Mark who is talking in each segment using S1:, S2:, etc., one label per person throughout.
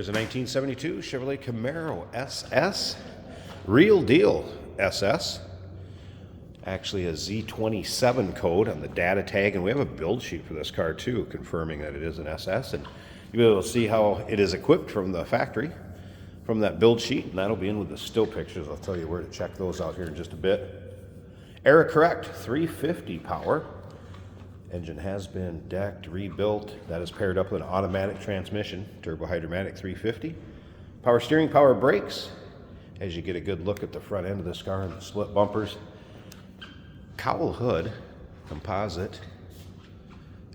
S1: Here's a 1972 Chevrolet Camaro SS. Real deal SS. Actually a Z27 code on the data tag, and we have a build sheet for this car too, confirming that it is an SS, and you'll be able to see how it is equipped from the factory, from that build sheet, and that'll be in with the still pictures. I'll tell you where to check those out here in just a bit. Era correct, 350 power. Engine has been decked, rebuilt. That is paired up with an automatic transmission, turbo hydromatic 350. Power steering, power brakes. As you get a good look at the front end of this car and the split bumpers. Cowl hood, composite,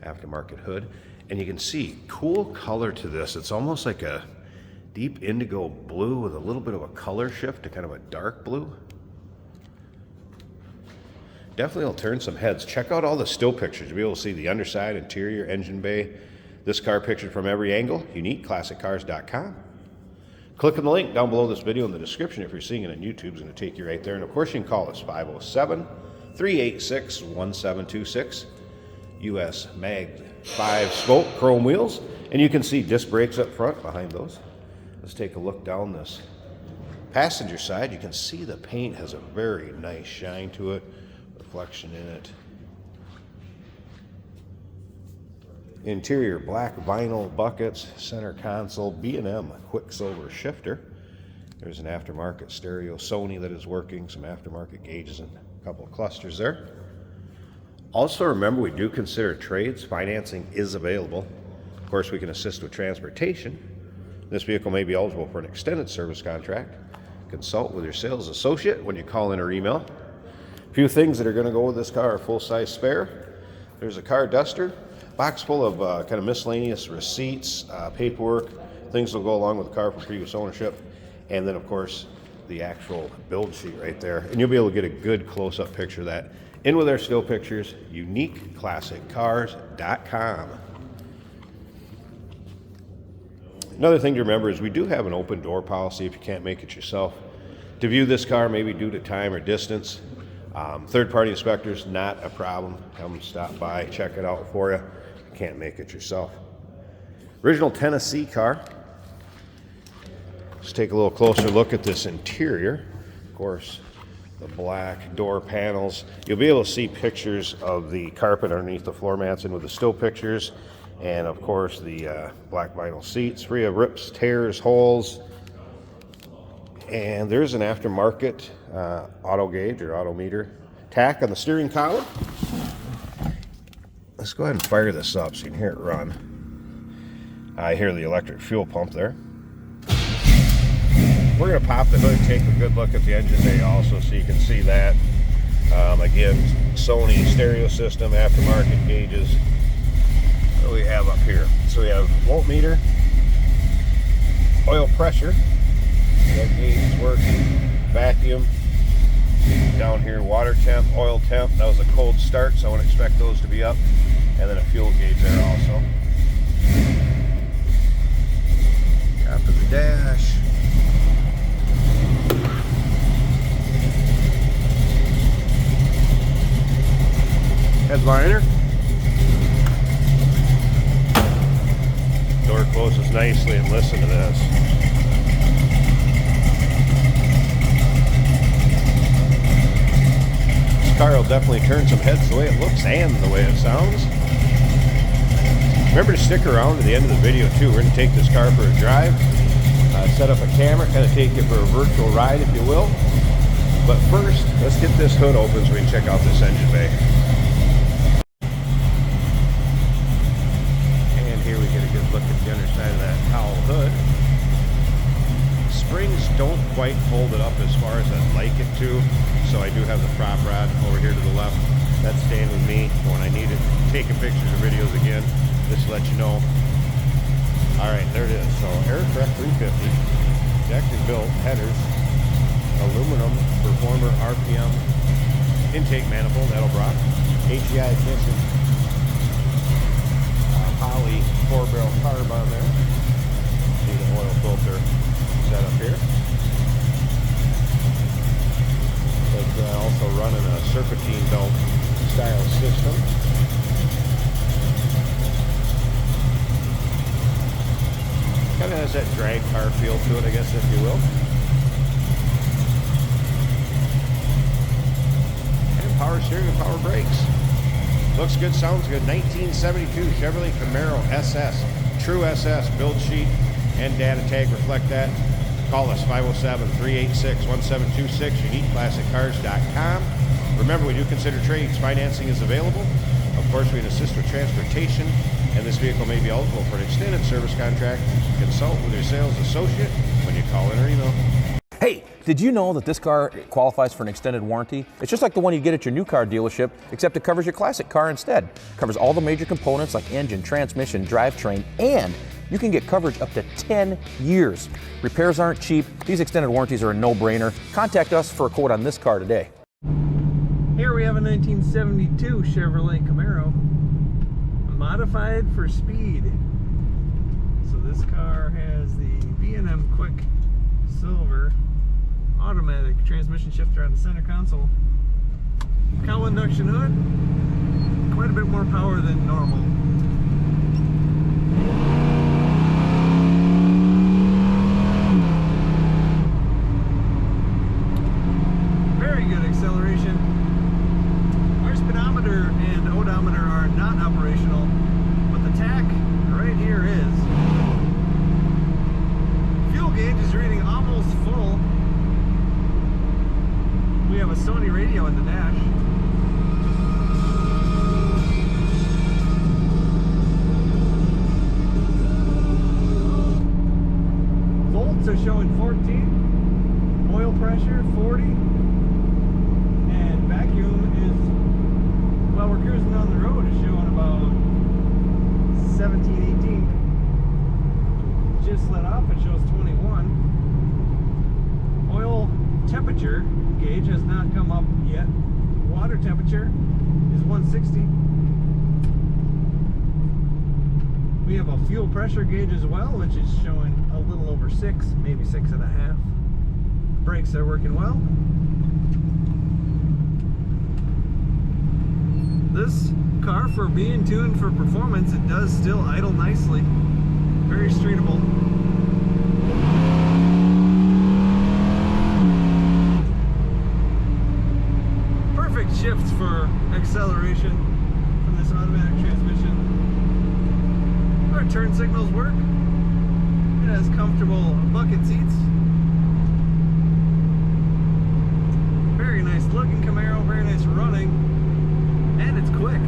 S1: aftermarket hood. And you can see cool color to this. It's almost like a deep indigo blue with a little bit of a color shift to kind of a dark blue. Definitely will turn some heads. Check out all the still pictures. You'll be able to see the underside, interior, engine bay. This car pictured from every angle. UniqueClassicCars.com. Click on the link down below this video in the description. If you're seeing it on YouTube, it's going to take you right there. And of course, you can call us 507-386-1726. US Mag 5 spoke chrome wheels. And you can see disc brakes up front behind those. Let's take a look down this passenger side. You can see the paint has a very nice shine to it. Reflection in it. Interior black vinyl buckets, center console, B&M Quicksilver shifter. There's an aftermarket stereo Sony that is working, some aftermarket gauges and a couple of clusters there. Also remember, we do consider trades. Financing is available. Of course, we can assist with transportation. This vehicle may be eligible for an extended service contract. Consult with your sales associate when you call in or email. Few things that are going to go with this car: a full-size spare. There's a car duster, box full of kind of miscellaneous receipts, paperwork, things that will go along with the car from previous ownership, and then of course the actual build sheet right there. And you'll be able to get a good close-up picture of that in with our still pictures. UniqueClassicCars.com. Another thing to remember is we do have an open door policy if you can't make it yourself. To view this car, maybe due to time or distance. Third-party inspectors, not a problem. Come stop by, check it out for you. You can't make it yourself. Original Tennessee car. Let's take a little closer look at this interior. Of course, the black door panels. You'll be able to see pictures of the carpet underneath the floor mats and with the still pictures. And of course, the black vinyl seats, free of rips, tears, holes. And there's an aftermarket auto gauge or auto meter tack on the steering column. Let's go ahead and fire this up so you can hear it run. I hear the electric fuel pump there. We're going to pop the hood, take a good look at the engine bay also so you can see that. Again, Sony stereo system, aftermarket gauges. What do we have up here? So we have voltmeter, oil pressure. That gauge is working. Vacuum. Down here, water temp, oil temp. That was a cold start, so I wouldn't expect those to be up. And then a fuel gauge there also. Top of the dash. Headliner. Door closes nicely, and listen to this. Car will definitely turn some heads the way it looks and the way it sounds. Remember to stick around to the end of the video too. We're going to take this car for a drive, set up a camera, kind of take it for a virtual ride if you will. But first, let's get this hood open so we can check out this engine bay. And here we get a good look at the underside of that cowl hood. Springs don't quite fold it up as far as I'd like it to, so I do have the prop rod over here to the left. That's staying with me when I need it. Taking pictures or videos again, just to let you know. Alright, there it is. So Air Correct 350, decked and built, headers, aluminum, Performer, RPM, intake manifold, Edelbrock, HEI ignition, poly 4-barrel carb on there. See the oil filter set up here. It's also running a serpentine belt style system. Kind of has that drag car feel to it, I guess, if you will. And power steering and power brakes. Looks good, sounds good. 1972 Chevrolet Camaro SS. True SS build sheet and data tag reflect that. Call us 507-386-1726, uniqueclassiccars.com. Remember, we do consider trades. Financing is available. Of course, we can assist with transportation, and this vehicle may be eligible for an extended service contract. Consult with your sales associate when you call in or email.
S2: Hey, did you know that this car qualifies for an extended warranty? It's just like the one you get at your new car dealership, except it covers your classic car instead. It covers all the major components like engine, transmission, drivetrain, and you can get coverage up to 10 years. Repairs aren't cheap. These extended warranties are a no-brainer. Contact us for a quote on this car today.
S3: Here we have a 1972 Chevrolet Camaro, modified for speed. So this car has the B&M Quick Silver automatic transmission shifter on the center console. Cowl induction hood, quite a bit more power than normal. Very good acceleration. Our speedometer and odometer are not operational, but the tach right here is. Fuel gauge is reading almost full. We have a Sony radio in the dash. Volts are showing 14, oil pressure 40, and vacuum is, while we're cruising down the road, is showing about 17, 18. Just let off, it shows 21. Oil temperature gauge has not come up yet. Water temperature is 160. We have a fuel pressure gauge as well, which is showing a little over 6, maybe 6.5. Brakes are working well. This car, for being tuned for performance, it does still idle nicely. Very streetable. Perfect shifts for acceleration from this automatic transmission. Our turn signals work. It has comfortable bucket seats. Very nice looking Camaro, very nice running, and it's quick.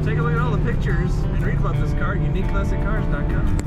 S3: Take a look at all the pictures and read about this car at uniqueclassiccars.com.